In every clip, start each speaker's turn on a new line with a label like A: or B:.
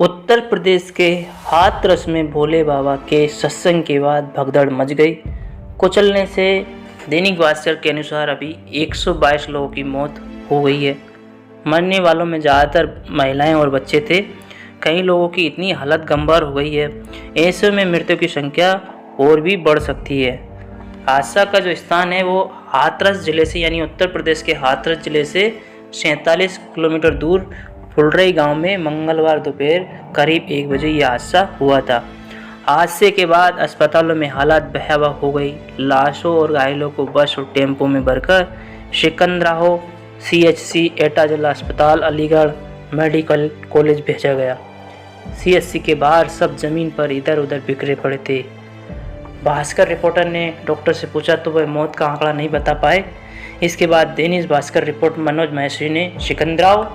A: उत्तर प्रदेश के हाथरस में भोले बाबा के सत्संग के बाद भगदड़ मच गई। कुचलने से दैनिक भास्कर के अनुसार अभी 122 लोगों की मौत हो गई है। मरने वालों में ज़्यादातर महिलाएं और बच्चे थे। कई लोगों की इतनी हालत गंभीर हो गई है, ऐसे में मृत्यु की संख्या और भी बढ़ सकती है। हादसा का जो स्थान है वो हाथरस जिले से यानी उत्तर प्रदेश के हाथरस जिले से 47 किलोमीटर दूर फुलरई गांव में मंगलवार दोपहर करीब 1 बजे यह हादसा हुआ था। हादसे के बाद अस्पतालों में हालत भयावह हो गई। लाशों और घायलों को बस और टेम्पो में भरकर सिकंदराहो CHC एटा जिला अस्पताल अलीगढ़ मेडिकल कॉलेज भेजा गया। CHC के बाहर सब जमीन पर इधर उधर बिखरे पड़े थे। भास्कर रिपोर्टर ने डॉक्टर से पूछा तो वह मौत का आंकड़ा नहीं बता पाए। इसके बाद दैनिक भास्कर रिपोर्टर मनोज महेश्वरी ने सिकंदराव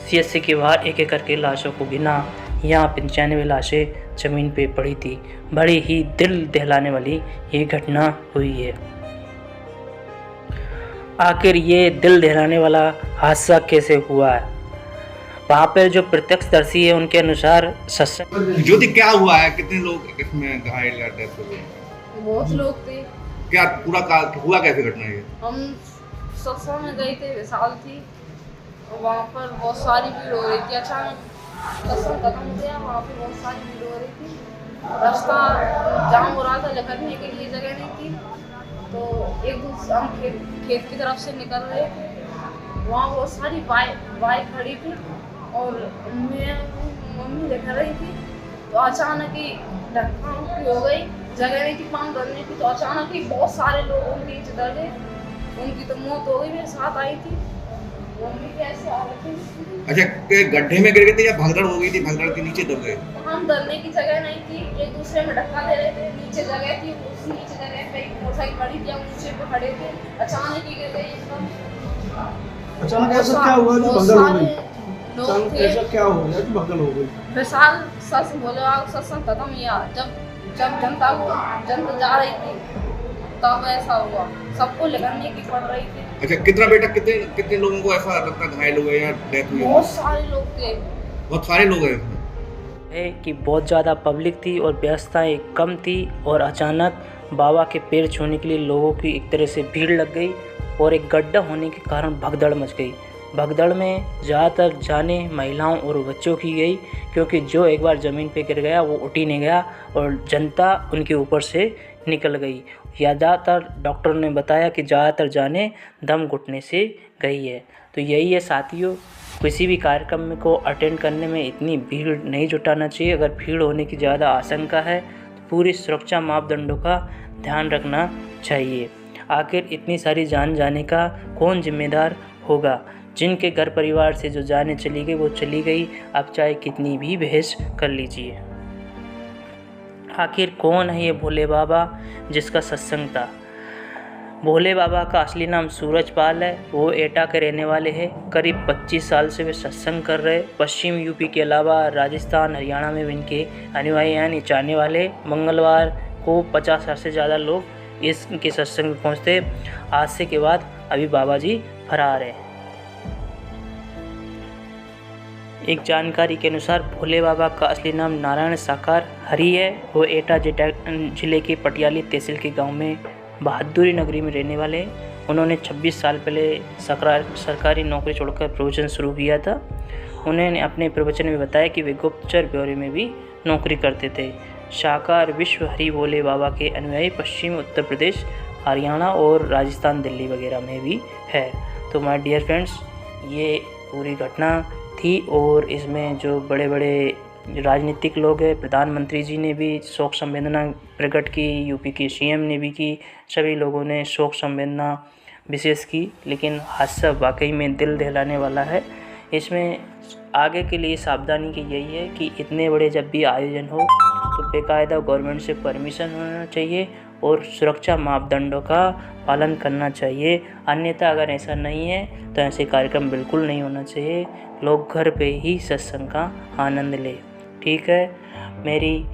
A: CHC के बाहर एक एक करके लाशों को गिना। यहाँ 95 लाशें जमीन पे पड़ी थी। बड़ी ही दिल दहलाने वाली ये घटना हुई है। आखिर ये दिल दहलाने वाला हादसा कैसे हुआ है? वहाँ पर जो प्रत्यक्षदर्शी है उनके अनुसार
B: ज्योति क्या हुआ है? कितने लोग इसमें घायल या डेथ हुए?
C: बहुत लोग थे।
B: क्या पूरा हुआ कैसे घटना ये?
C: हम सत्संग में गए थे, विशाल थी, वहाँ पर बहुत सारी भीड़ हो रही थी। अचानक सत्संग खत्म हो गया, वहाँ पे बहुत सारी भीड़ हो रही थी। रास्ता जाम हो रहा था, निकलने के लिए जगह नहीं थी। तो एक दूसरे हम खेत की तरफ से निकल रहे थे, वहाँ बहुत सारी बाइक खड़ी थी और मम्मी दिख रही थी। तो अचानक ही धक्का मुक्की हो गई, जगह नहीं थी पाँव धरने की। तो अचानक ही बहुत सारे लोग उनके नीचे दब गए, उनकी तो मौत हो गई। मेरे साथ आई थी मम्मी, कैसे आ रही थी।
B: अच्छा, गड्ढे में गिर गए थे या भगदड़ हो गई थी? भगदड़ के नीचे दब गए?
C: हम डरने की जगह नहीं थी, एक दूसरे में धक्का दे रहे थे। नीचे जगह थी, उस नीचे जगह पे मोटरसाइकिल खड़ी थी, हम नीचे पे खड़े थे। अचानक ही गिर गई एकदम।
D: अचानक ऐसा क्या हुआ जो भगदड़ हो गई?
C: लोग थे।
D: ऐसा क्या हो गया कि भगदड़ हो गई?
C: विशाल सच बोले, सत्संग खत्म हुआ, जब जनता जा रही थी तब ऐसा हुआ। सबको निकलने की पड़ रही थी।
B: अच्छा, कितना बेटा कितने लोगों को ऐसा लगता घायल हुए या डेथ हुई?
C: बहुत सारे लोग थे।
B: बहुत सारे लोग हैं
A: है कि बहुत ज़्यादा पब्लिक थी और व्यवस्थाएं कम थी और अचानक बाबा के पैर छूने के लिए लोगों की एक तरह से भीड़ लग गई और एक गड्ढा होने के कारण भगदड़ मच गई। भगदड़ में ज़्यादातर जाने महिलाओं और बच्चों की गई, क्योंकि जो एक बार ज़मीन पे गिर गया वो उठ ही नहीं गया और जनता उनके ऊपर से निकल गई। ज़्यादातर डॉक्टर ने बताया कि ज़्यादातर जाने दम घुटने से गई है। तो यही है साथियों, किसी भी कार्यक्रम को अटेंड करने में इतनी भीड़ नहीं जुटाना चाहिए। अगर भीड़ होने की ज़्यादा आशंका है तो पूरी सुरक्षा मापदंडों का ध्यान रखना चाहिए। आखिर इतनी सारी जान जाने का कौन जिम्मेदार होगा? जिनके घर परिवार से जो जाने चली गई वो चली गई, अब चाहे कितनी भी बहस कर लीजिए। आखिर कौन है ये भोले बाबा जिसका सत्संग था? भोले बाबा का असली नाम सूरजपाल है। वो एटा के रहने वाले हैं। करीब 25 साल से वे सत्संग कर रहे। पश्चिम यूपी के अलावा राजस्थान, हरियाणा में भी इनके अनुयायी यानी चाहने वाले। मंगलवार को 50,000 से ज़्यादा लोग इनके सत्संग में पहुँचते। हादसे के बाद अभी बाबा जी फरार हैं। एक जानकारी के अनुसार भोले बाबा का असली नाम नारायण साकार हरि है। वो एटा जिले के पटियाली तहसील के गांव में बहादुरी नगरी में रहने वाले। उन्होंने 26 साल पहले सरकारी नौकरी छोड़कर प्रवचन शुरू किया था। उन्होंने अपने प्रवचन में बताया कि वे गुप्तचर ब्यूरो में भी नौकरी करते थे। साकार विश्व हरि भोले बाबा के अनुयायी पश्चिम उत्तर प्रदेश, हरियाणा और राजस्थान, दिल्ली वगैरह में भी है। तो माय डियर फ्रेंड्स, ये पूरी घटना थी और इसमें जो बड़े बड़े राजनीतिक लोग हैं, प्रधानमंत्री जी ने भी शोक संवेदना प्रकट की, यूपी के CM ने भी की, सभी लोगों ने शोक संवेदना विशेष की। लेकिन हादसा वाकई में दिल दहलाने वाला है। इसमें आगे के लिए सावधानी की यही है कि इतने बड़े जब भी आयोजन हो तो बेकायदा गवर्नमेंट से परमिशन होना चाहिए और सुरक्षा मापदंडों का पालन करना चाहिए। अन्यथा अगर ऐसा नहीं है तो ऐसे कार्यक्रम बिल्कुल नहीं होना चाहिए। लोग घर पे ही सत्संग का आनंद लें। ठीक है, मेरी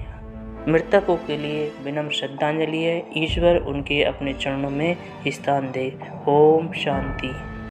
A: मृतकों के लिए विनम्र श्रद्धांजलि है। ईश्वर उनके अपने चरणों में स्थान दे। ओम शांति।